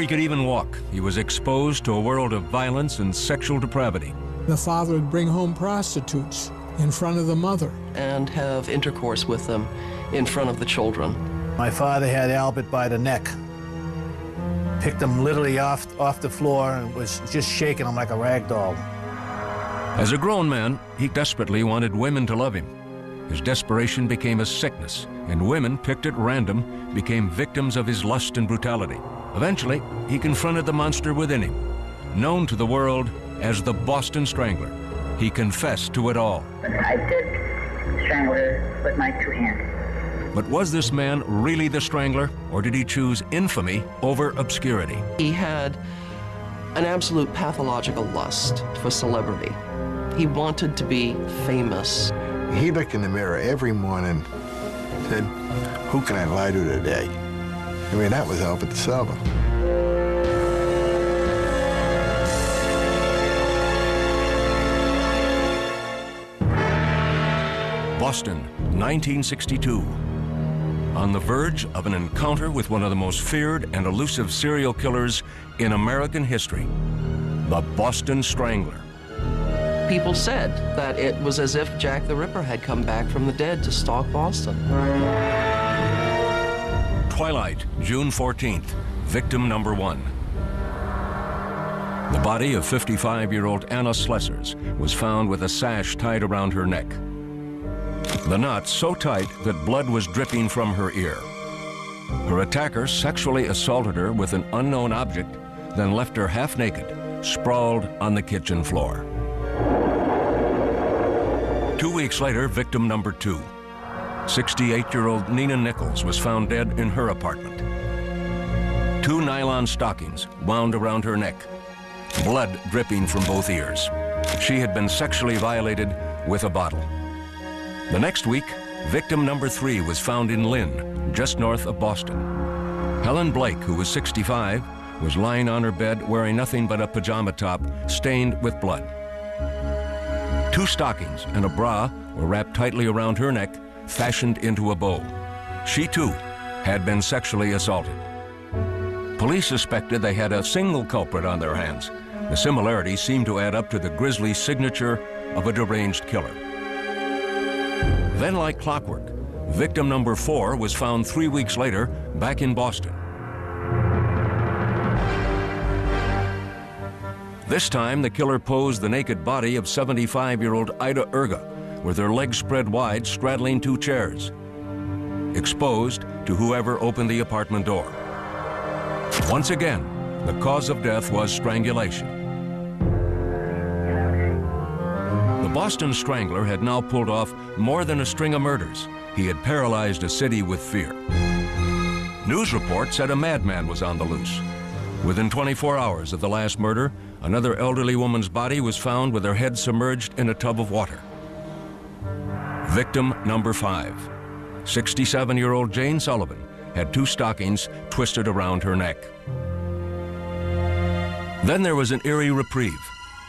he could even walk, he was exposed to a world of violence and sexual depravity. The father would bring home prostitutes in front of the mother. And have intercourse with them in front of the children. My father had Albert by the neck, picked him literally off the floor and was just shaking him like a rag doll. As a grown man, he desperately wanted women to love him. His desperation became a sickness, and women picked at random became victims of his lust and brutality. Eventually, he confronted the monster within him. Known to the world as the Boston Strangler, he confessed to it all. I did strangle her with my 2 hands. But was this man really the Strangler, or did he choose infamy over obscurity? He had an absolute pathological lust for celebrity. He wanted to be famous. He looked in the mirror every morning and said, "Who can I lie to today?" I mean, that was Albert the Silver. Boston, 1962. On the verge of an encounter with one of the most feared and elusive serial killers in American history, the Boston Strangler. People said that it was as if Jack the Ripper had come back from the dead to stalk Boston. Twilight, June 14th, victim number 1. The body of 55-year-old Anna Slessers was found with a sash tied around her neck. The knot so tight that blood was dripping from her ear. Her attacker sexually assaulted her with an unknown object, then left her half naked, sprawled on the kitchen floor. 2 weeks later, victim number 2. 68-year-old Nina Nichols was found dead in her apartment. 2 nylon stockings wound around her neck, blood dripping from both ears. She had been sexually violated with a bottle. The next week, victim number 3 was found in Lynn, just north of Boston. Helen Blake, who was 65, was lying on her bed wearing nothing but a pajama top stained with blood. 2 stockings and a bra were wrapped tightly around her neck, fashioned into a bow. She, too, had been sexually assaulted. Police suspected they had a single culprit on their hands. The similarities seemed to add up to the grisly signature of a deranged killer. Then, like clockwork, victim number 4 was found 3 weeks later back in Boston. This time, the killer posed the naked body of 75-year-old Ida Erga, with her legs spread wide, straddling 2 chairs, exposed to whoever opened the apartment door. Once again, the cause of death was strangulation. The Boston Strangler had now pulled off more than a string of murders. He had paralyzed a city with fear. News reports said a madman was on the loose. Within 24 hours of the last murder, another elderly woman's body was found with her head submerged in a tub of water. Victim number 5. 67-year-old Jane Sullivan had 2 stockings twisted around her neck. Then there was an eerie reprieve.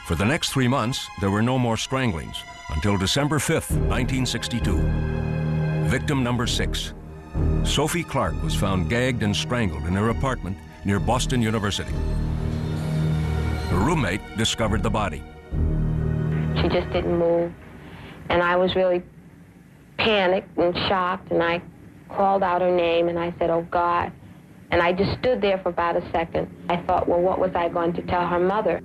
For the next 3 months, there were no more stranglings until December 5th, 1962. Victim number 6. Sophie Clark was found gagged and strangled in her apartment near Boston University. Her roommate discovered the body. She just didn't move, and I was really panicked and shocked, and I called out her name, and I said, "Oh, God." And I just stood there for about a second. I thought, well, what was I going to tell her mother?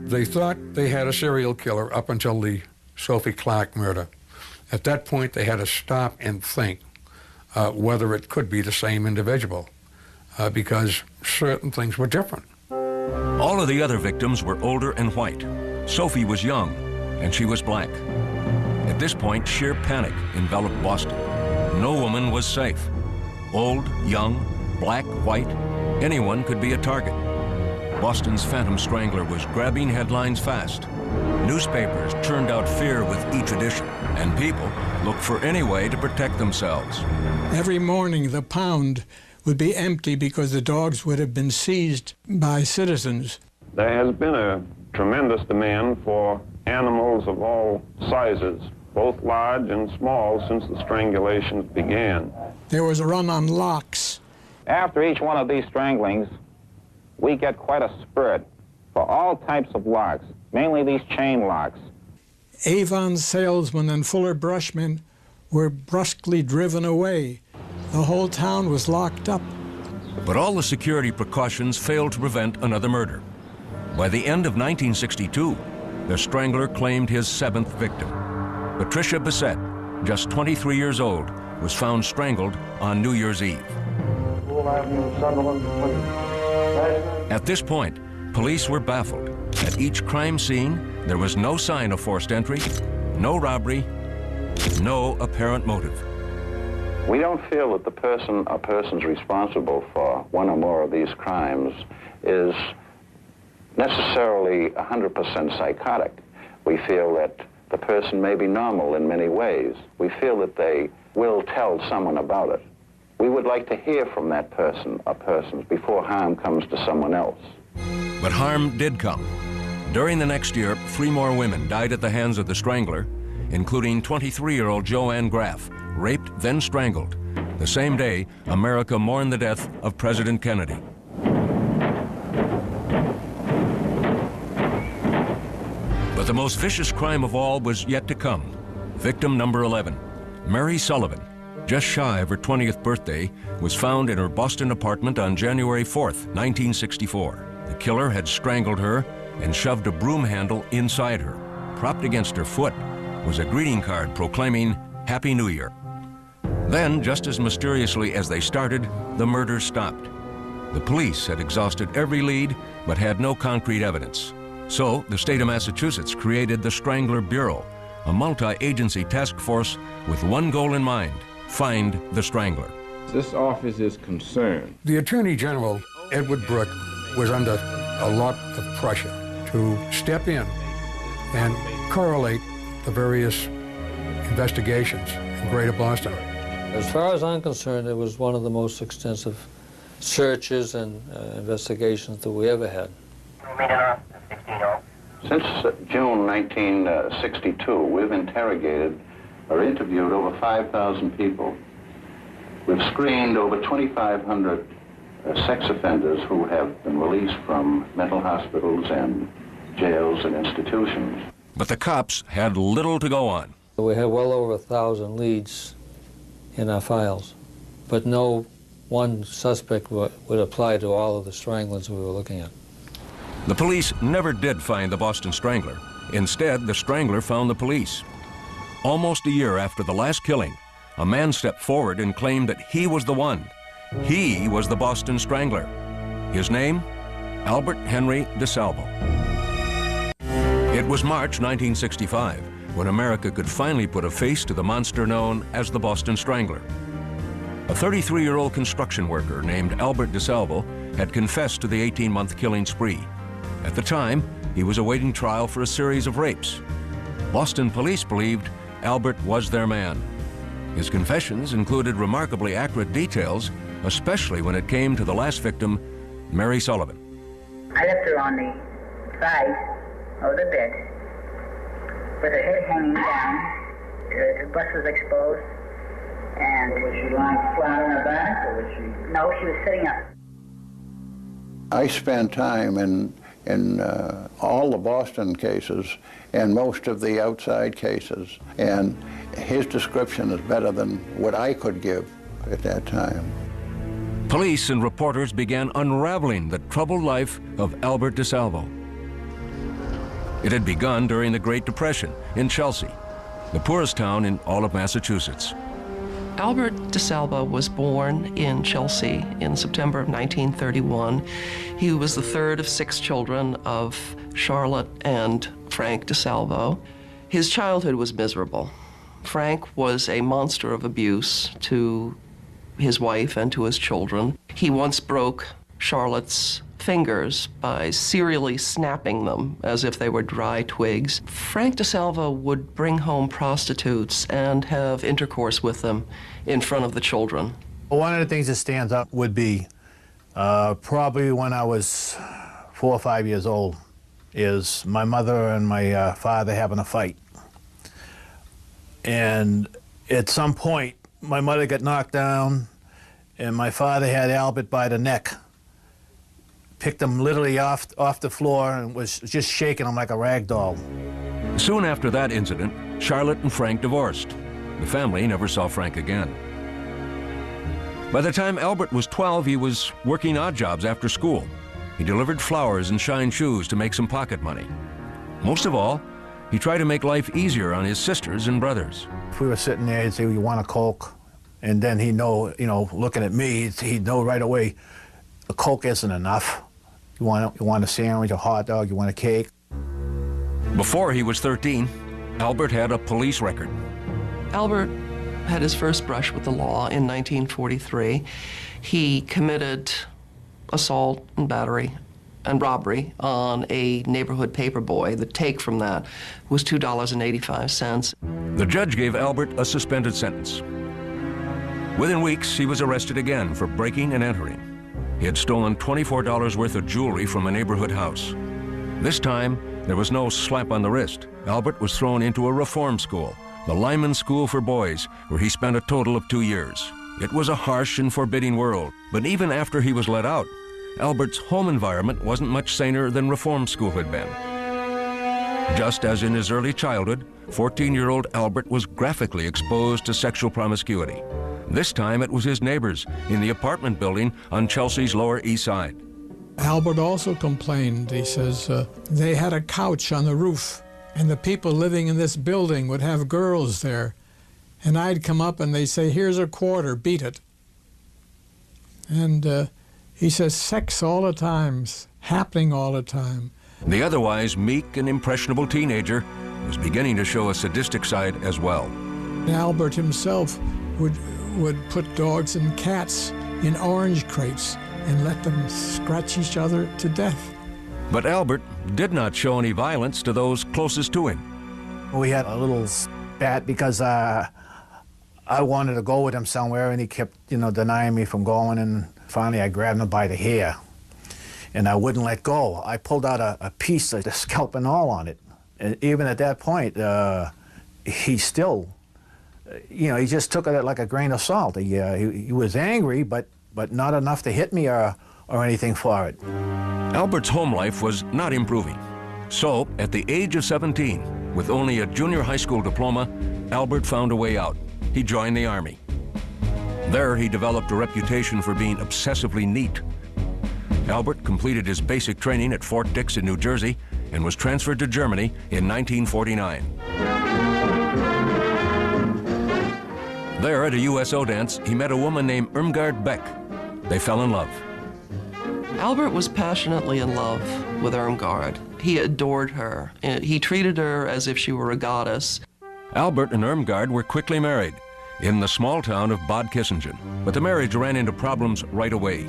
They thought they had a serial killer up until the Sophie Clark murder. At that point, they had to stop and think whether it could be the same individual, because certain things were different. All of the other victims were older and white. Sophie was young, and she was black. At this point, sheer panic enveloped Boston. No woman was safe. Old, young, black, white, anyone could be a target. Boston's Phantom Strangler was grabbing headlines fast. Newspapers churned out fear with each edition, and people looked for any way to protect themselves. Every morning, the pound would be empty because the dogs would have been seized by citizens. There has been a tremendous demand for animals of all sizes, both large and small, since the strangulations began. There was a run on locks. After each one of these stranglings, we get quite a spurt for all types of locks, mainly these chain locks. Avon salesmen and Fuller brushmen were brusquely driven away. The whole town was locked up. But all the security precautions failed to prevent another murder. By the end of 1962, the Strangler claimed his 7th victim. Patricia Bissett, just 23 years old, was found strangled on New Year's Eve. At this point, police were baffled. At each crime scene, there was no sign of forced entry, no robbery, no apparent motive. We don't feel that the person or persons responsible for one or more of these crimes is necessarily 100% psychotic. We feel that the person may be normal in many ways. We feel that they will tell someone about it. We would like to hear from that person or persons before harm comes to someone else. But harm did come. During the next year, 3 more women died at the hands of the Strangler, including 23-year-old Joanne Graff, raped, then strangled. The same day, America mourned the death of President Kennedy. But the most vicious crime of all was yet to come. Victim number 11, Mary Sullivan, just shy of her 20th birthday, was found in her Boston apartment on January 4th, 1964. The killer had strangled her and shoved a broom handle inside her. Propped against her foot was a greeting card proclaiming Happy New Year. Then, just as mysteriously as they started, the murders stopped. The police had exhausted every lead, but had no concrete evidence. So, the state of Massachusetts created the Strangler Bureau, a multi-agency task force with one goal in mind: find the Strangler. This office is concerned. The Attorney General, Edward Brooke, was under a lot of pressure to step in and correlate the various investigations in Greater Boston. As far as I'm concerned, it was one of the most extensive searches and investigations that we ever had. Since June 1962, we've interrogated or interviewed over 5,000 people. We've screened over 2,500 sex offenders who have been released from mental hospitals and jails and institutions. But the cops had little to go on. We had well over 1,000 leads in our files, but no one suspect would apply to all of the stranglers we were looking at. The police never did find the Boston Strangler. Instead, the Strangler found the police. Almost a year after the last killing, a man stepped forward and claimed that he was the one. He was the Boston Strangler. His name? Albert Henry DeSalvo. It was March 1965 when America could finally put a face to the monster known as the Boston Strangler. A 33-year-old construction worker named Albert DeSalvo had confessed to the 18-month killing spree. At the time, he was awaiting trial for a series of rapes. Boston police believed Albert was their man. His confessions included remarkably accurate details, especially when it came to the last victim, Mary Sullivan. I left her on the side of the bed with her head hanging down, her bust was exposed, and... Was she lying flat on her back, or was she... No, she was sitting up. I spent time in all the Boston cases and most of the outside cases, and his description is better than what I could give at that time. Police and reporters began unraveling the troubled life of Albert DeSalvo. It had begun during the Great Depression in Chelsea, the poorest town in all of Massachusetts. Albert DeSalvo was born in Chelsea in September of 1931. He was the third of 6 children of Charlotte and Frank DeSalvo. His childhood was miserable. Frank was a monster of abuse to his wife and to his children. He once broke Charlotte's fingers by serially snapping them as if they were dry twigs. Frank DeSalvo would bring home prostitutes and have intercourse with them in front of the children. One of the things that stands out would be probably when I was 4 or 5 years old, is my mother and my father having a fight. And at some point, my mother got knocked down, and my father had Albert by the neck, picked him literally off the floor and was just shaking him like a rag doll. Soon after that incident, Charlotte and Frank divorced. The family never saw Frank again. By the time Albert was 12, he was working odd jobs after school. He delivered flowers and shined shoes to make some pocket money. Most of all, he tried to make life easier on his sisters and brothers. If we were sitting there, he'd say, "You want a Coke?" And then he'd know, looking at me, he'd know right away, a Coke isn't enough. You want a sandwich, a hot dog, you want a cake? Before he was 13, Albert had a police record. Albert had his first brush with the law in 1943. He committed assault and battery and robbery on a neighborhood paperboy. The take from that was $2.85. The judge gave Albert a suspended sentence. Within weeks, he was arrested again for breaking and entering. He had stolen $24 worth of jewelry from a neighborhood house. This time, there was no slap on the wrist. Albert was thrown into a reform school, the Lyman School for Boys, where he spent a total of 2 years. It was a harsh and forbidding world, but even after he was let out, Albert's home environment wasn't much saner than reform school had been. Just as in his early childhood, 14-year-old Albert was graphically exposed to sexual promiscuity. This time it was his neighbors in the apartment building on Chelsea's Lower East Side. Albert also complained. He says, they had a couch on the roof, and the people living in this building would have girls there. And I'd come up and they'd say, "Here's a quarter, beat it." And he says, sex all the time, happening all the time. The otherwise meek and impressionable teenager was beginning to show a sadistic side as well. Albert himself would put dogs and cats in orange crates and let them scratch each other to death. But Albert did not show any violence to those closest to him. We had a little spat because I wanted to go with him somewhere, and he kept, denying me from going, and finally I grabbed him by the hair, and I wouldn't let go. I pulled out a piece of the scalp and all on it. And even at that point, he still, he just took it like a grain of salt. He was angry, but not enough to hit me or anything for it. Albert's home life was not improving. So, at the age of 17, with only a junior high school diploma, Albert found a way out. He joined the Army. There, he developed a reputation for being obsessively neat. Albert completed his basic training at Fort Dix in New Jersey and was transferred to Germany in 1949. There, at a USO dance, he met a woman named Irmgard Beck. They fell in love. Albert was passionately in love with Irmgard. He adored her. He treated her as if she were a goddess. Albert and Irmgard were quickly married in the small town of Bad Kissingen, but the marriage ran into problems right away.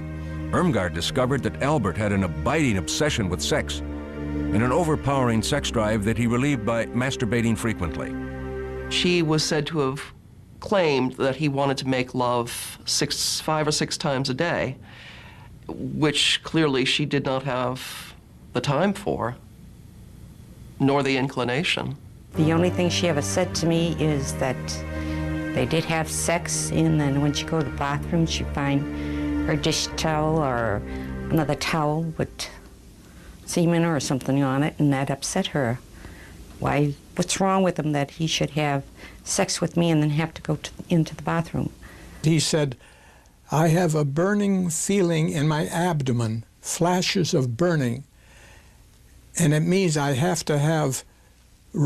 Irmgard discovered that Albert had an abiding obsession with sex and an overpowering sex drive that he relieved by masturbating frequently. She was said to have claimed that he wanted to make love 5 or 6 times a day, which clearly she did not have the time for, nor the inclination. The only thing she ever said to me is that they did have sex, and then when she go to the bathroom, she'd find her dish towel or another towel with semen or something on it, and that upset her. Why, what's wrong with him that he should have sex with me and then have to go into the bathroom? He said, "I have a burning feeling in my abdomen, flashes of burning, and it means I have to have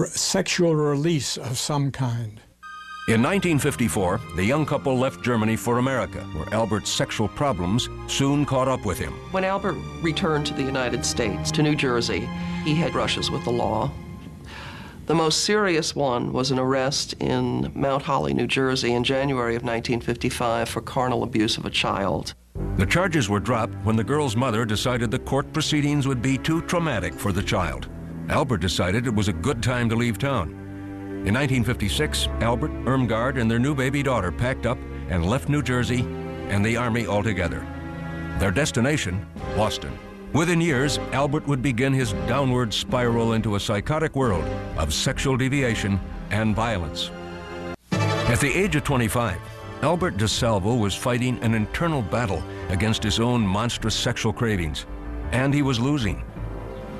sexual release of some kind." In 1954, the young couple left Germany for America, where Albert's sexual problems soon caught up with him. When Albert returned to the United States, to New Jersey, he had brushes with the law. The most serious one was an arrest in Mount Holly, New Jersey in January of 1955 for carnal abuse of a child. The charges were dropped when the girl's mother decided the court proceedings would be too traumatic for the child. Albert decided it was a good time to leave town. In 1956, Albert, Irmgard, and their new baby daughter packed up and left New Jersey and the Army altogether. Their destination, Boston. Within years, Albert would begin his downward spiral into a psychotic world of sexual deviation and violence. At the age of 25, Albert DeSalvo was fighting an internal battle against his own monstrous sexual cravings. and he was losing.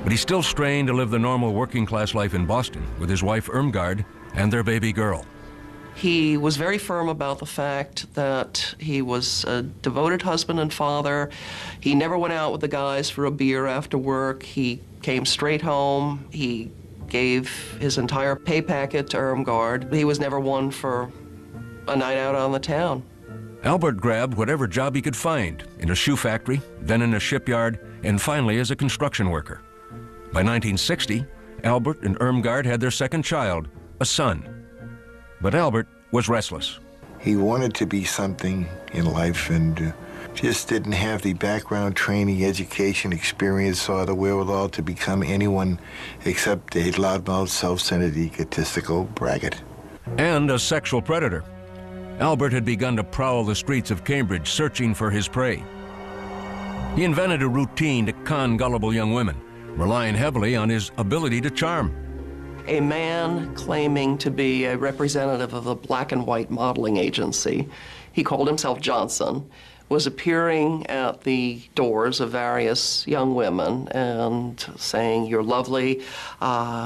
But he still strained to live the normal working-class life in Boston with his wife Irmgard and their baby girl. He was very firm about the fact that he was a devoted husband and father. He never went out with the guys for a beer after work. He came straight home. He gave his entire pay packet to Irmgard. He was never one for a night out on the town. Albert grabbed whatever job he could find, in a shoe factory, then in a shipyard, and finally as a construction worker. By 1960, Albert and Irmgard had their second child, a son. But Albert was restless. He wanted to be something in life and just didn't have the background, training, education, experience, or the wherewithal to become anyone except a loudmouth, self-centered, egotistical braggart. And a sexual predator. Albert had begun to prowl the streets of Cambridge searching for his prey. He invented a routine to con gullible young women, relying heavily on his ability to charm. A man claiming to be a representative of a black and white modeling agency, he called himself Johnson, was appearing at the doors of various young women and saying, "You're lovely,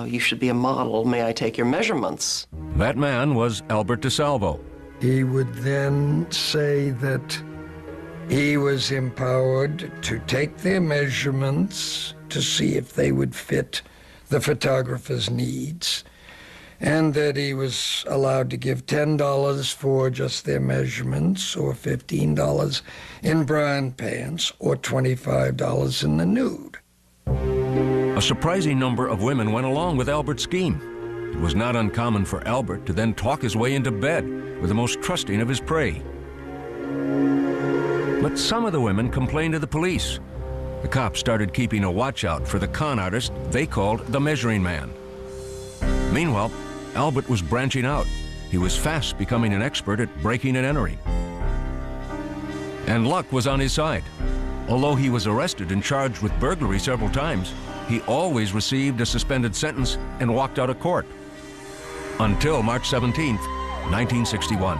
you should be a model, may I take your measurements?" That man was Albert DeSalvo. He would then say that he was empowered to take their measurements to see if they would fit the photographer's needs, and that he was allowed to give $10 for just their measurements, or $15 in bra and pants, or $25 in the nude. A surprising number of women went along with Albert's scheme. It was not uncommon for Albert to then talk his way into bed with the most trusting of his prey. But some of the women complained to the police. The cops started keeping a watch out for the con artist they called the Measuring Man. Meanwhile, Albert was branching out. He was fast becoming an expert at breaking and entering. And luck was on his side. Although he was arrested and charged with burglary several times, he always received a suspended sentence and walked out of court. Until March 17th, 1961.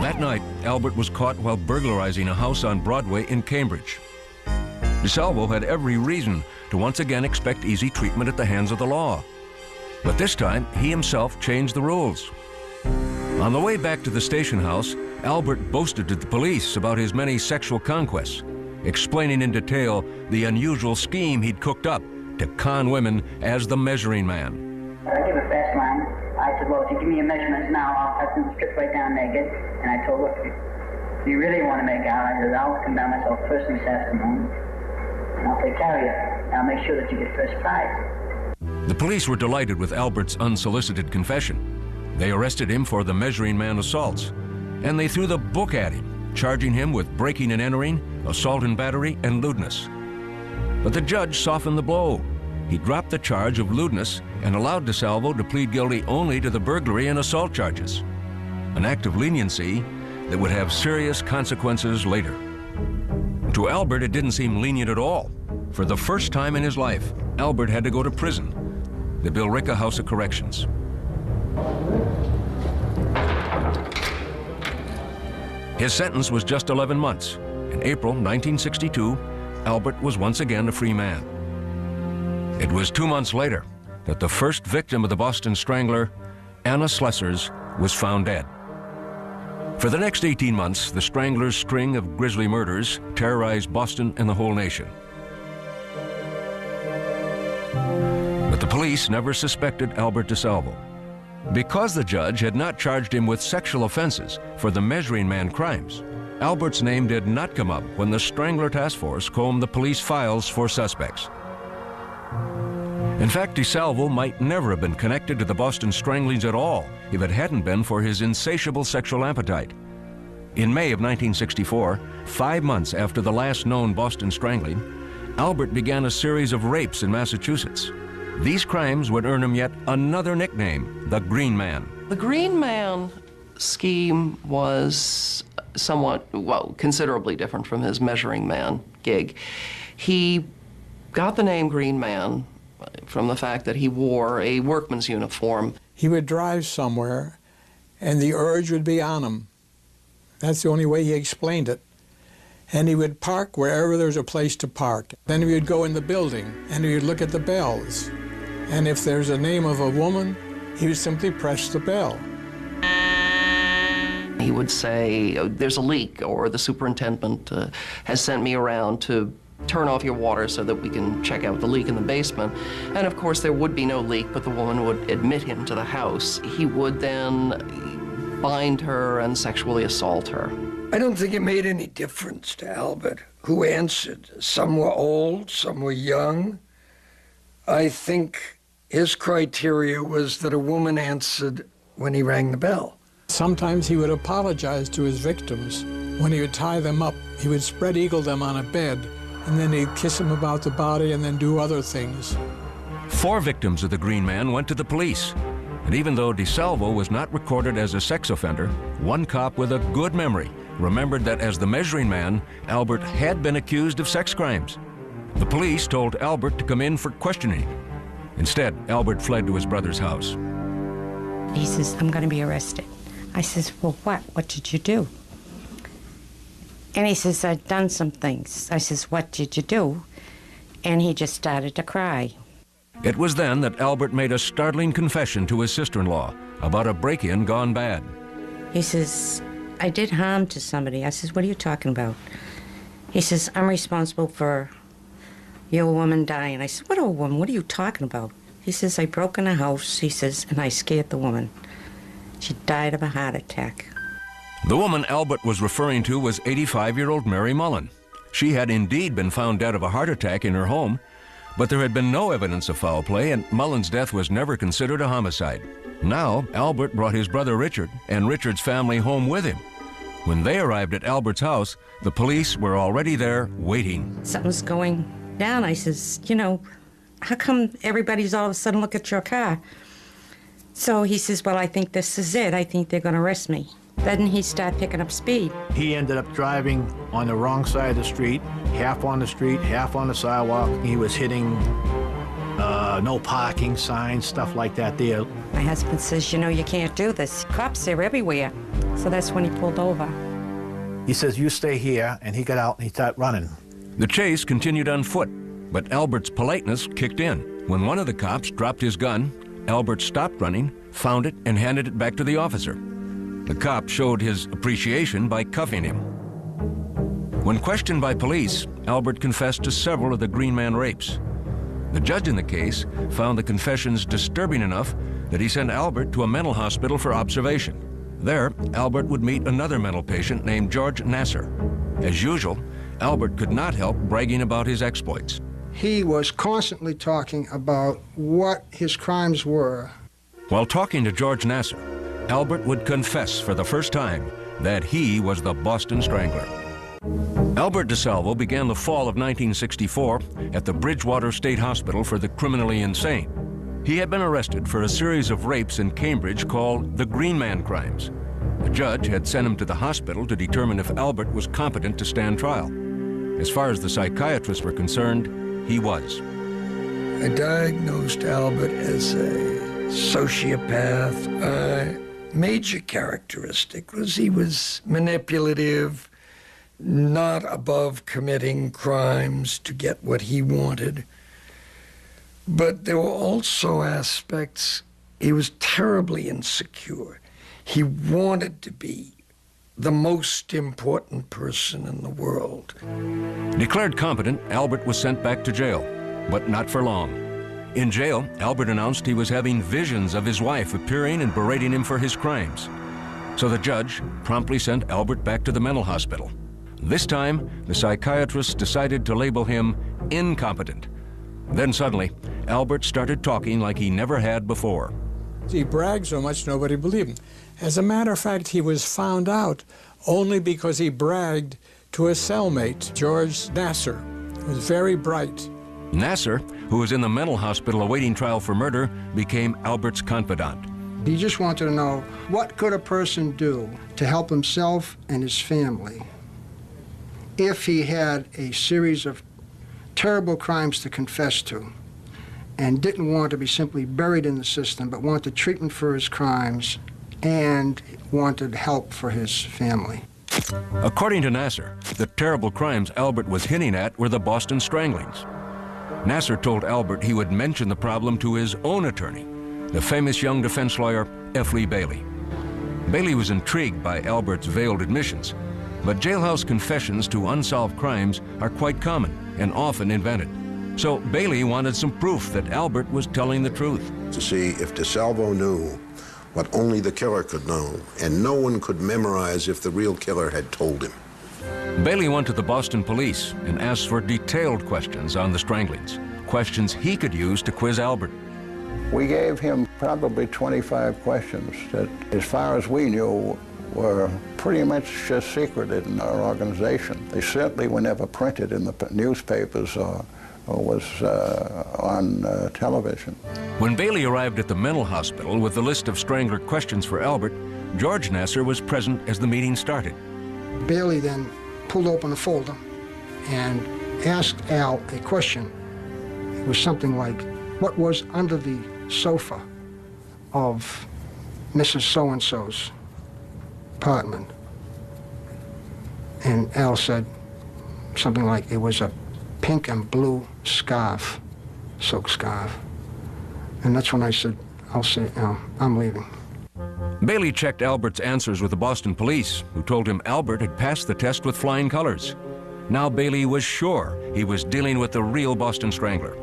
That night, Albert was caught while burglarizing a house on Broadway in Cambridge. DeSalvo had every reason to once again expect easy treatment at the hands of the law. But this time, he himself changed the rules. On the way back to the station house, Albert boasted to the police about his many sexual conquests, explaining in detail the unusual scheme he'd cooked up to con women as the Measuring Man. I gave a fast line. I said, well, if you give me your measurements now, I'll cut them strip right down naked. And I told her, if you really want to make out, I said, I'll come down myself first thing this afternoon, and I'll take care of you. I'll make sure that you get first prize. The police were delighted with Albert's unsolicited confession. They arrested him for the Measuring Man assaults, and they threw the book at him, charging him with breaking and entering, assault and battery, and lewdness. But the judge softened the blow. He dropped the charge of lewdness and allowed DeSalvo to plead guilty only to the burglary and assault charges, an act of leniency that would have serious consequences later. To Albert, it didn't seem lenient at all. For the first time in his life, Albert had to go to prison, the Billerica House of Corrections. His sentence was just 11 months. In April 1962, Albert was once again a free man. It was 2 months later that the first victim of the Boston Strangler, Anna Slessors, was found dead. For the next 18 months, the Strangler's string of grisly murders terrorized Boston and the whole nation. But the police never suspected Albert DeSalvo. Because the judge had not charged him with sexual offenses for the Measuring Man crimes, Albert's name did not come up when the Strangler Task Force combed the police files for suspects. In fact, DeSalvo might never have been connected to the Boston stranglings at all if it hadn't been for his insatiable sexual appetite. In May of 1964, 5 months after the last known Boston strangling, Albert began a series of rapes in Massachusetts. These crimes would earn him yet another nickname, the Green Man. The Green Man scheme was somewhat, well, considerably different from his Measuring Man gig. He got the name Green Man from the fact that he wore a workman's uniform. He would drive somewhere, and the urge would be on him. That's the only way he explained it. And he would park wherever there was a place to park. Then he would go in the building, and he would look at the bells. And if there's a name of a woman, he would simply press the bell. He would say, "Oh, there's a leak," or "the superintendent has sent me around to turn off your water so that we can check out the leak in the basement." And of course there would be no leak, but the woman would admit him to the house. He would then bind her and sexually assault her. I don't think it made any difference to Albert who answered. Some were old, some were young. I think his criteria was that a woman answered when he rang the bell. Sometimes he would apologize to his victims. When he would tie them up, he would spread eagle them on a bed, and then he'd kiss them about the body and then do other things. 4 victims of the Green Man went to the police. And even though DeSalvo was not recorded as a sex offender, one cop with a good memory remembered that as the measuring man, Albert had been accused of sex crimes. The police told Albert to come in for questioning. Instead, Albert fled to his brother's house. He says, "I'm going to be arrested." I says, "Well, what? What did you do?" And he says, "I've done some things." I says, "What did you do?" And he just started to cry. It was then that Albert made a startling confession to his sister-in-law about a break-in gone bad. He says, "I did harm to somebody." I says, "What are you talking about?" He says, "I'm responsible for your woman dying." I said, "What old woman? What are you talking about?" He says, "I broke in a house," he says, "and I scared the woman. She died of a heart attack." The woman Albert was referring to was 85-year-old Mary Mullen. She had indeed been found dead of a heart attack in her home, but there had been no evidence of foul play, and Mullen's death was never considered a homicide. Now, Albert brought his brother Richard and Richard's family home with him. When they arrived at Albert's house, the police were already there waiting. Something's going down. I says, "How come everybody's all of a sudden look at your car?" So he says, "Well, I think this is it. I think they're going to arrest me." Then he started picking up speed. He ended up driving on the wrong side of the street, half on the street, half on the sidewalk. He was hitting no parking signs, stuff like that there. My husband says, "You can't do this. Cops are everywhere." So that's when he pulled over. He says, "You stay here," and he got out and he started running. The chase continued on foot, but Albert's politeness kicked in. When one of the cops dropped his gun, Albert stopped running, found it, and handed it back to the officer. The cop showed his appreciation by cuffing him. When questioned by police, Albert confessed to several of the Green Man rapes. The judge in the case found the confessions disturbing enough that he sent Albert to a mental hospital for observation. There, Albert would meet another mental patient named George Nasser. As usual, Albert could not help bragging about his exploits. He was constantly talking about what his crimes were. While talking to George Nasser, Albert would confess for the first time that he was the Boston Strangler. Albert DeSalvo began the fall of 1964 at the Bridgewater State Hospital for the criminally insane. He had been arrested for a series of rapes in Cambridge called the Green Man crimes. The judge had sent him to the hospital to determine if Albert was competent to stand trial. As far as the psychiatrists were concerned, he was. I diagnosed Albert as a sociopath. A major characteristic was he was manipulative, not above committing crimes to get what he wanted. But there were also aspects, he was terribly insecure. He wanted to be the most important person in the world. Declared competent, Albert was sent back to jail, but not for long. In jail, Albert announced he was having visions of his wife appearing and berating him for his crimes. So the judge promptly sent Albert back to the mental hospital. This time, the psychiatrists decided to label him incompetent. Then suddenly, Albert started talking like he never had before. He bragged so much nobody believed him. As a matter of fact, he was found out only because he bragged to a cellmate, George Nasser, who was very bright. Nasser, who was in the mental hospital awaiting trial for murder, became Albert's confidant. He just wanted to know, what could a person do to help himself and his family if he had a series of terrible crimes to confess to and didn't want to be simply buried in the system, but wanted treatment for his crimes and wanted help for his family. According to Nasser, the terrible crimes Albert was hinting at were the Boston Stranglings. Nasser told Albert he would mention the problem to his own attorney, the famous young defense lawyer F. Lee Bailey. Bailey was intrigued by Albert's veiled admissions, but jailhouse confessions to unsolved crimes are quite common and often invented. So Bailey wanted some proof that Albert was telling the truth. To see if DeSalvo knew what only the killer could know, and no one could memorize if the real killer had told him. Bailey went to the Boston police and asked for detailed questions on the Stranglings, questions he could use to quiz Albert. We gave him probably 25 questions that, as far as we knew, were pretty much just secreted in our organization. They certainly were never printed in the newspapers or was on television. When Bailey arrived at the mental hospital with the list of Strangler questions for Albert, George Nasser was present as the meeting started. Bailey then pulled open a folder and asked Al a question. It was something like, what was under the sofa of Mrs. So-and-so's apartment? And Al said something like, it was a pink and blue scarf, silk scarf. And that's when I said, I'll say, I'm leaving. Bailey checked Albert's answers with the Boston police, who told him Albert had passed the test with flying colors. Now Bailey was sure he was dealing with the real Boston Strangler.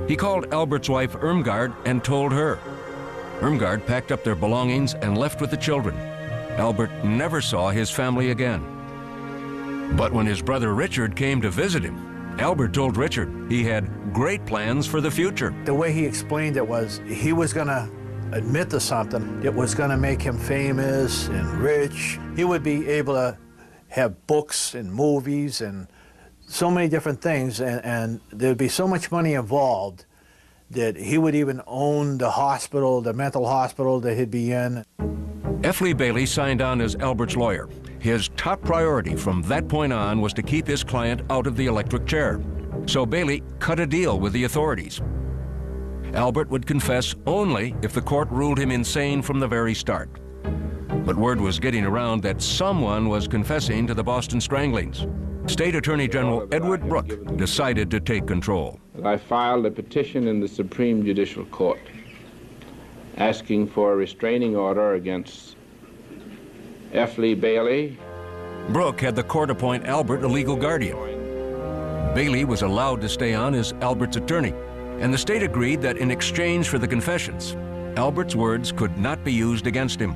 He called Albert's wife Irmgard and told her. Irmgard packed up their belongings and left with the children. Albert never saw his family again. But when his brother Richard came to visit him, Albert told Richard he had great plans for the future. The way he explained it was he was going to admit to something. It was going to make him famous and rich. He would be able to have books and movies and so many different things, and there'd be so much money involved that he would even own the hospital, the mental hospital that he'd be in. F. Lee Bailey signed on as Albert's lawyer. His top priority from that point on was to keep his client out of the electric chair. So Bailey cut a deal with the authorities. Albert would confess only if the court ruled him insane from the very start. But word was getting around that someone was confessing to the Boston Stranglings. State Attorney General Edward Brooke decided to take control. I filed a petition in the Supreme Judicial Court asking for a restraining order against F. Lee Bailey. Brooke had the court appoint Albert a legal guardian. Bailey was allowed to stay on as Albert's attorney, and the state agreed that in exchange for the confessions, Albert's words could not be used against him.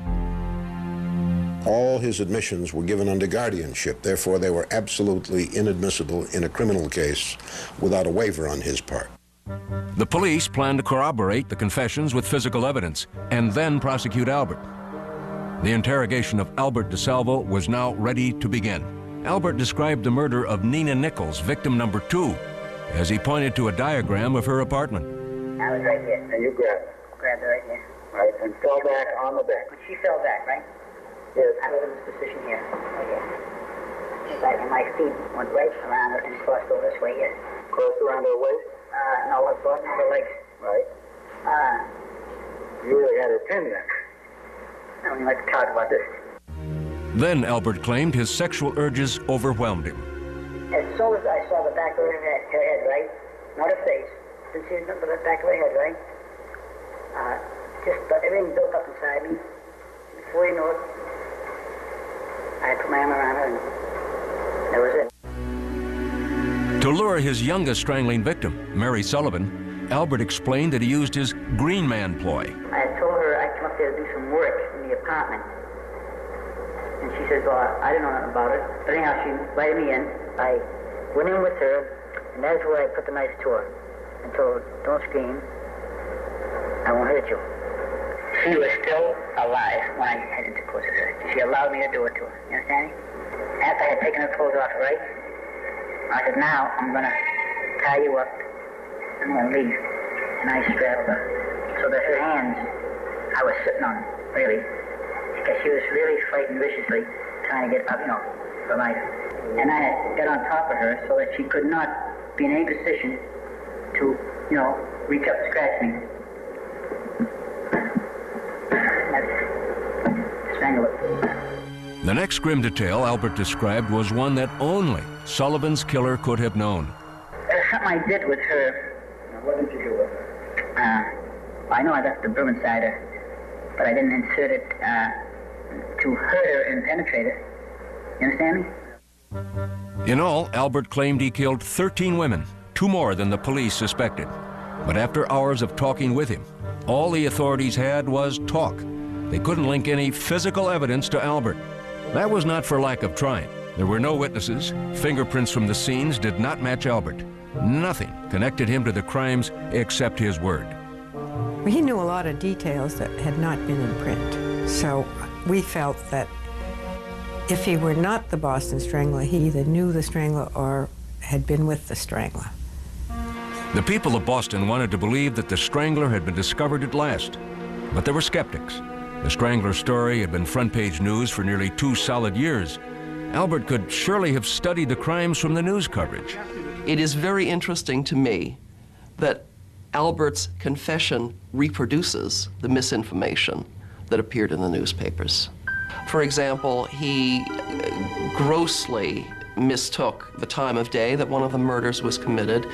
All his admissions were given under guardianship, therefore they were absolutely inadmissible in a criminal case without a waiver on his part. The police planned to corroborate the confessions with physical evidence and then prosecute Albert. The interrogation of Albert DeSalvo was now ready to begin. Albert described the murder of Nina Nichols, victim number 2, as he pointed to a diagram of her apartment. I was right here. And you grabbed it. Grabbed it right here. Right, and fell back on the bed. She fell back, right? Yes. I was in this position here. Right here. Right, and my feet went right around her and crossed over this way here. Crossed around her waist? No, I crossed her legs. Right. You really had her pinned then. I don't even like to talk about this. Then Albert claimed his sexual urges overwhelmed him. As soon as I saw the back of her head, right? Not her face. Didn't see nothing but the back of her head, right? Just everything built up inside me. Before you know it, I put my arm around her and that was it. To lure his youngest strangling victim, Mary Sullivan, Albert explained that he used his green man ploy. I told her I'd come up there to do some work in the apartment. And she said, well, I didn't know nothing about it. But anyhow, she invited me in. I went in with her, and that's where I put the knife to her. And told her, don't scream. I won't hurt you. She was still alive when I had intercourse with her. She allowed me to do it to her. You understand me? After I had taken her clothes off, right? I said, now I'm going to tie you up. I'm going to leave. And I straddled her. So that her hands, I was sitting on, really. Because she was really fighting viciously, trying to get up, for life. And I had got on top of her so that she could not be in any position to, reach up and scratch me. Strangle it. The next grim detail Albert described was one that only Sullivan's killer could have known. Something I did with her. What did you do with her? I know I left the broom inside her, but I didn't insert it to hurt her and penetrate her. You understand me? In all, Albert claimed he killed 13 women, 2 more than the police suspected. But after hours of talking with him, all the authorities had was talk. They couldn't link any physical evidence to Albert. That was not for lack of trying. There were no witnesses. Fingerprints from the scenes did not match Albert. Nothing connected him to the crimes except his word. Well, he knew a lot of details that had not been in print. So we felt that if he were not the Boston Strangler, he either knew the Strangler or had been with the Strangler. The people of Boston wanted to believe that the Strangler had been discovered at last, but there were skeptics. The Strangler story had been front-page news for nearly 2 solid years. Albert could surely have studied the crimes from the news coverage. It is very interesting to me that Albert's confession reproduces the misinformation that appeared in the newspapers. For example, he grossly mistook the time of day that one of the murders was committed.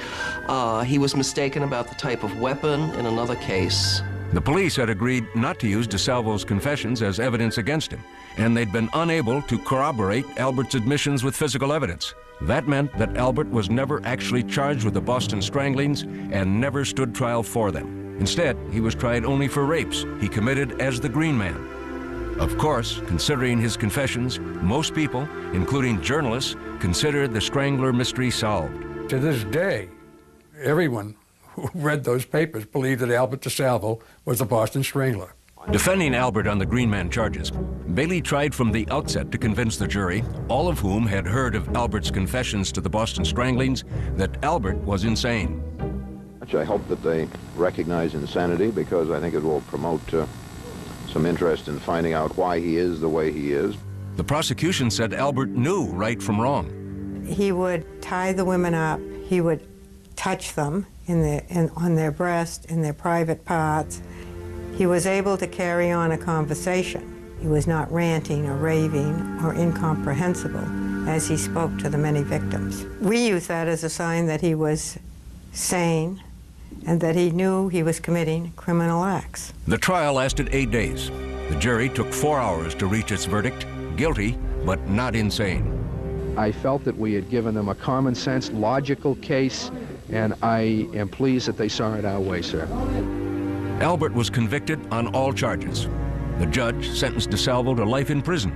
He was mistaken about the type of weapon in another case. The police had agreed not to use DeSalvo's confessions as evidence against him, and they'd been unable to corroborate Albert's admissions with physical evidence. That meant that Albert was never actually charged with the Boston stranglings and never stood trial for them. Instead, he was tried only for rapes he committed as the Green Man. Of course, considering his confessions, most people, including journalists, considered the Strangler mystery solved. To this day, everyone who read those papers believed that Albert DeSalvo was the Boston Strangler. Defending Albert on the Green Man charges, Bailey tried from the outset to convince the jury, all of whom had heard of Albert's confessions to the Boston stranglings, that Albert was insane. I hope that they recognize insanity, because I think it will promote some interest in finding out why he is the way he is. The prosecution said Albert knew right from wrong. He would tie the women up. He would touch them on their breast, in their private parts. He was able to carry on a conversation. He was not ranting or raving or incomprehensible as he spoke to the many victims. We use that as a sign that he was sane and that he knew he was committing criminal acts. The trial lasted 8 days. The jury took 4 hours to reach its verdict, guilty, but not insane. I felt that we had given them a common sense, logical case, and I am pleased that they saw it our way, sir. Albert was convicted on all charges. The judge sentenced DeSalvo to life in prison.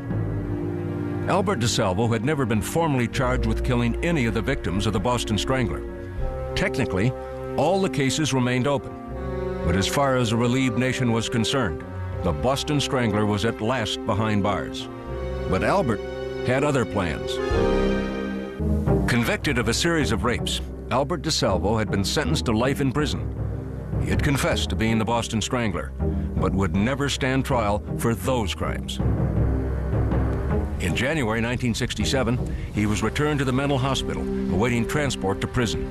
Albert DeSalvo had never been formally charged with killing any of the victims of the Boston Strangler. Technically, all the cases remained open. But as far as a relieved nation was concerned, the Boston Strangler was at last behind bars. But Albert had other plans. Convicted of a series of rapes, Albert DeSalvo had been sentenced to life in prison. He had confessed to being the Boston Strangler, but would never stand trial for those crimes. In January 1967, he was returned to the mental hospital, awaiting transport to prison.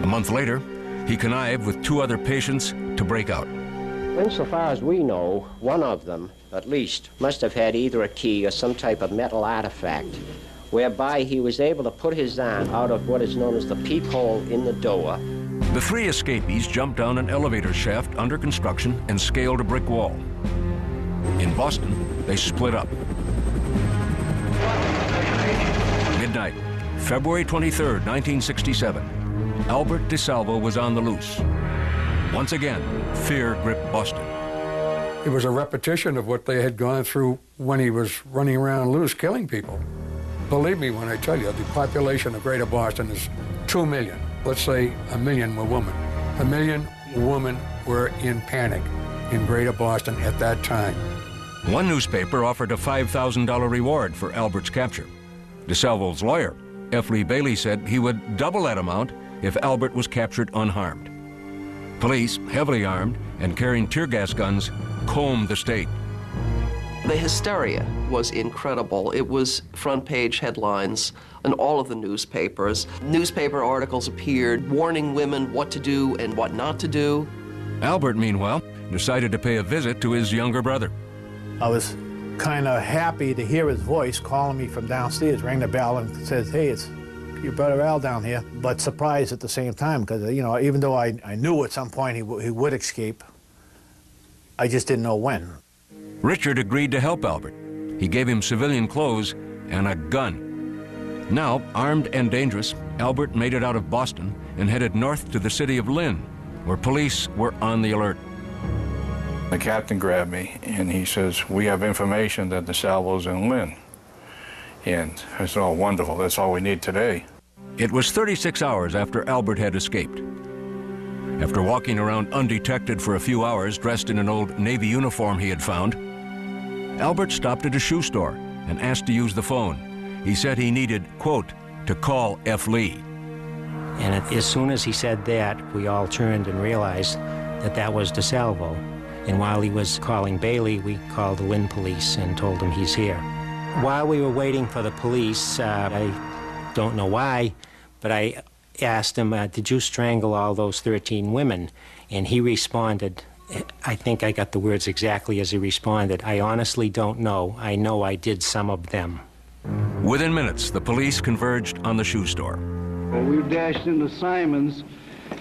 A month later, he connived with 2 other patients to break out. Insofar as we know, one of them, at least, must have had either a key or some type of metal artifact, whereby he was able to put his arm out of what is known as the peephole in the door. The 3 escapees jumped down an elevator shaft under construction and scaled a brick wall. In Boston, they split up. Midnight, February 23rd, 1967. Albert DeSalvo was on the loose. Once again, fear gripped Boston. It was a repetition of what they had gone through when he was running around loose killing people. Believe me when I tell you, the population of Greater Boston is 2 million. Let's say 1 million were women. 1 million women were in panic in Greater Boston at that time. One newspaper offered a $5,000 reward for Albert's capture. DeSalvo's lawyer, F. Lee Bailey, said he would double that amount if Albert was captured unharmed. Police, heavily armed and carrying tear gas guns, combed the state. The hysteria was incredible. It was front-page headlines in all of the newspapers. Newspaper articles appeared warning women what to do and what not to do. Albert, meanwhile, decided to pay a visit to his younger brother. I was kind of happy to hear his voice calling me from downstairs, rang the bell and says, hey, it's your brother Al down here, but surprised at the same time because, you know, even though I knew at some point he would escape, I just didn't know when. Richard agreed to help Albert. He gave him civilian clothes and a gun. Now, armed and dangerous, Albert made it out of Boston and headed north to the city of Lynn, where police were on the alert. The captain grabbed me and he says, we have information that DeSalvo's in Lynn. And I said, oh, wonderful, that's all we need today. It was 36 hours after Albert had escaped. After walking around undetected for a few hours, dressed in an old Navy uniform he had found, Albert stopped at a shoe store and asked to use the phone. He said he needed, quote, to call F. Lee. And as soon as he said that, we all turned and realized that that was DeSalvo. And while he was calling Bailey, we called the Lynn police and told them he's here. While we were waiting for the police, I don't know why, but I asked him, did you strangle all those 13 women? And he responded, I think I got the words exactly as he responded, I honestly don't know. I know I did some of them. Within minutes, the police converged on the shoe store. Well, we dashed into Simon's.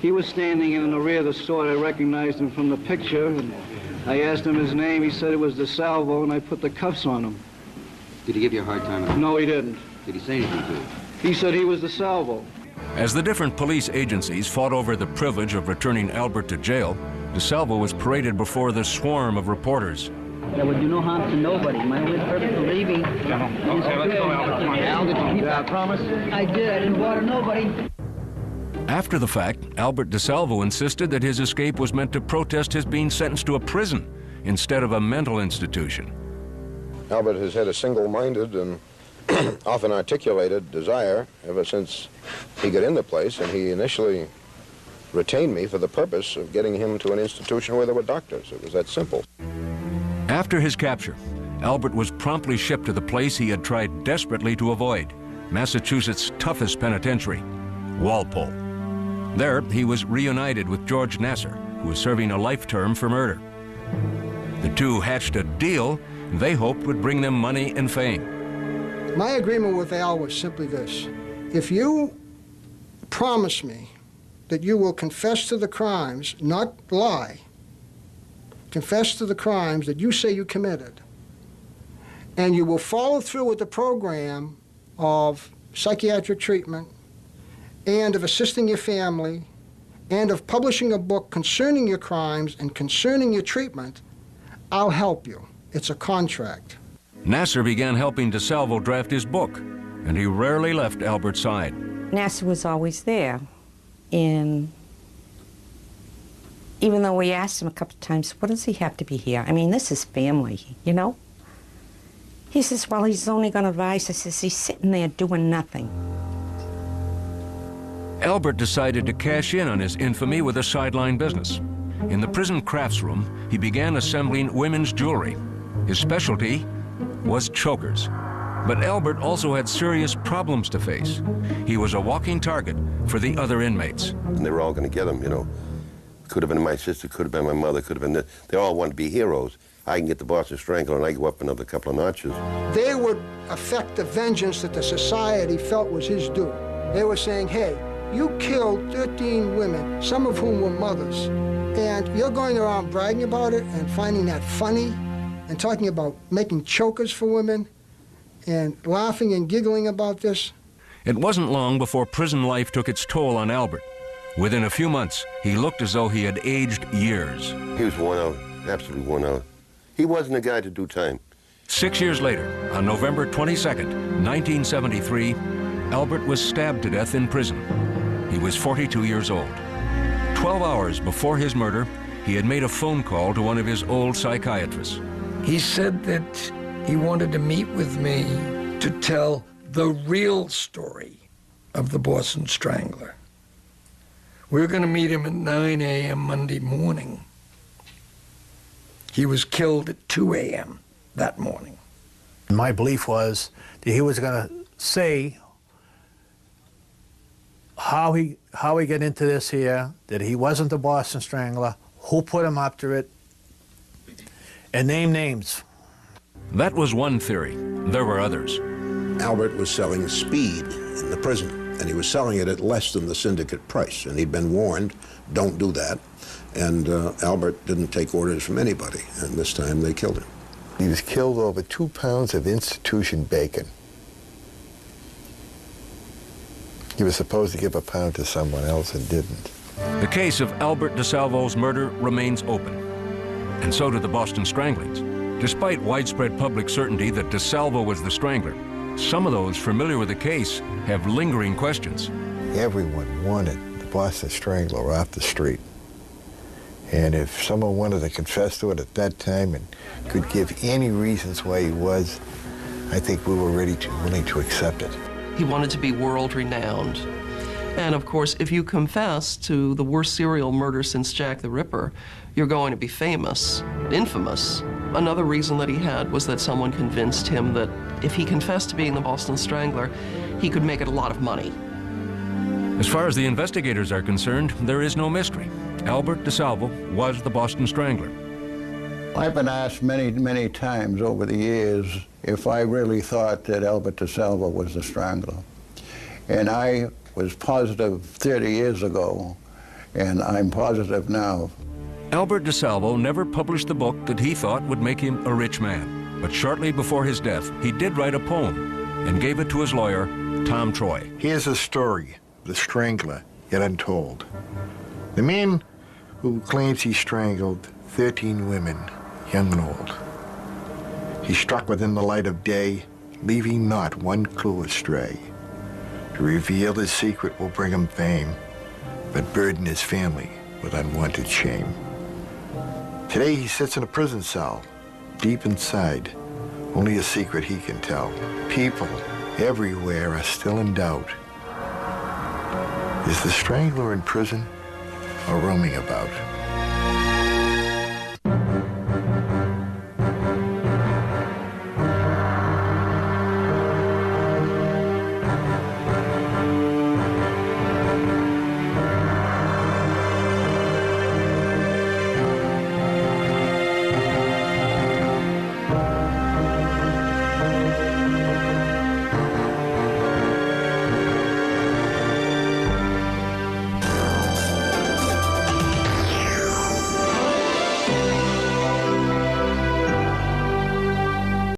He was standing in the rear of the store. I recognized him from the picture. And I asked him his name. He said it was DeSalvo, and I put the cuffs on him. Did he give you a hard time? No, he didn't. Did he say anything to you? He said he was DeSalvo. As the different police agencies fought over the privilege of returning Albert to jail, DeSalvo was paraded before the swarm of reporters. There would do no harm to nobody. My only purpose for leaving. Okay, let's go, Albert. Come on. Al, did you keep that promise? I did. I didn't bother nobody. After the fact, Albert DeSalvo insisted that his escape was meant to protest his being sentenced to a prison instead of a mental institution. Albert has had a single-minded and often articulated desire ever since he got in the place, and he initially retained me for the purpose of getting him to an institution where there were doctors. It was that simple. After his capture, Albert was promptly shipped to the place he had tried desperately to avoid, Massachusetts' toughest penitentiary, Walpole. There, he was reunited with George Nasser, who was serving a life term for murder. The two hatched a deal they hoped would bring them money and fame. My agreement with Al was simply this. If you promise me that you will confess to the crimes, not lie, confess to the crimes that you say you committed, and you will follow through with the program of psychiatric treatment and of assisting your family and of publishing a book concerning your crimes and concerning your treatment, I'll help you. It's a contract. Nasser began helping DeSalvo draft his book, and he rarely left Albert's side. Nasser was always there, and even though we asked him a couple of times, what does he have to be here? I mean, this is family, you know? He says, well, he's only going to advise. I says, he's sitting there doing nothing. Albert decided to cash in on his infamy with a sideline business. In the prison crafts room, he began assembling women's jewelry. His specialty was chokers. But Albert also had serious problems to face. He was a walking target for the other inmates. And they were all going to get him, you know. Could have been my sister, could have been my mother, could have been this. They all wanted to be heroes. I can get the Boston Strangler and I go up another couple of notches. They would affect the vengeance that the society felt was his due. They were saying, hey, you killed 13 women, some of whom were mothers, and you're going around bragging about it and finding that funny and talking about making chokers for women and laughing and giggling about this. It wasn't long before prison life took its toll on Albert. Within a few months, he looked as though he had aged years. He was worn out, absolutely worn out. He wasn't a guy to do time. 6 years later, on November 22nd, 1973, Albert was stabbed to death in prison. He was 42 years old. 12 hours before his murder, he had made a phone call to one of his old psychiatrists. He said that he wanted to meet with me to tell the real story of the Boston Strangler. We were going to meet him at 9 a.m. Monday morning. He was killed at 2 a.m. that morning. My belief was that he was going to say how he got into this here, that he wasn't the Boston Strangler, who put him up to it, and name names. That was one theory. There were others. Albert was selling speed in the prison, and he was selling it at less than the syndicate price, and he'd been warned, don't do that. And Albert didn't take orders from anybody, and this time they killed him. He was killed over 2 pounds of institution bacon. He was supposed to give a pound to someone else and didn't. The case of Albert DeSalvo's murder remains open, and so do the Boston Stranglings. Despite widespread public certainty that DeSalvo was the strangler, some of those familiar with the case have lingering questions. Everyone wanted the Boston Strangler off the street. And if someone wanted to confess to it at that time and could give any reasons why he was, I think we were willing to accept it. He wanted to be world-renowned. And of course, if you confess to the worst serial murder since Jack the Ripper, you're going to be famous, infamous. Another reason that he had was that someone convinced him that if he confessed to being the Boston Strangler, he could make it a lot of money. As far as the investigators are concerned, there is no mystery. Albert DeSalvo was the Boston Strangler. I've been asked many, many times over the years if I really thought that Albert DeSalvo was the Strangler. And I was positive 30 years ago, and I'm positive now. Albert DeSalvo never published the book that he thought would make him a rich man. But shortly before his death, he did write a poem and gave it to his lawyer, Tom Troy. Here's a story, The Strangler, yet untold. The man who claims he strangled 13 women, young and old. He struck within the light of day, leaving not one clue astray. To reveal his secret will bring him fame, but burden his family with unwanted shame. Today he sits in a prison cell, deep inside. Only a secret he can tell. People everywhere are still in doubt. Is the Strangler in prison or roaming about?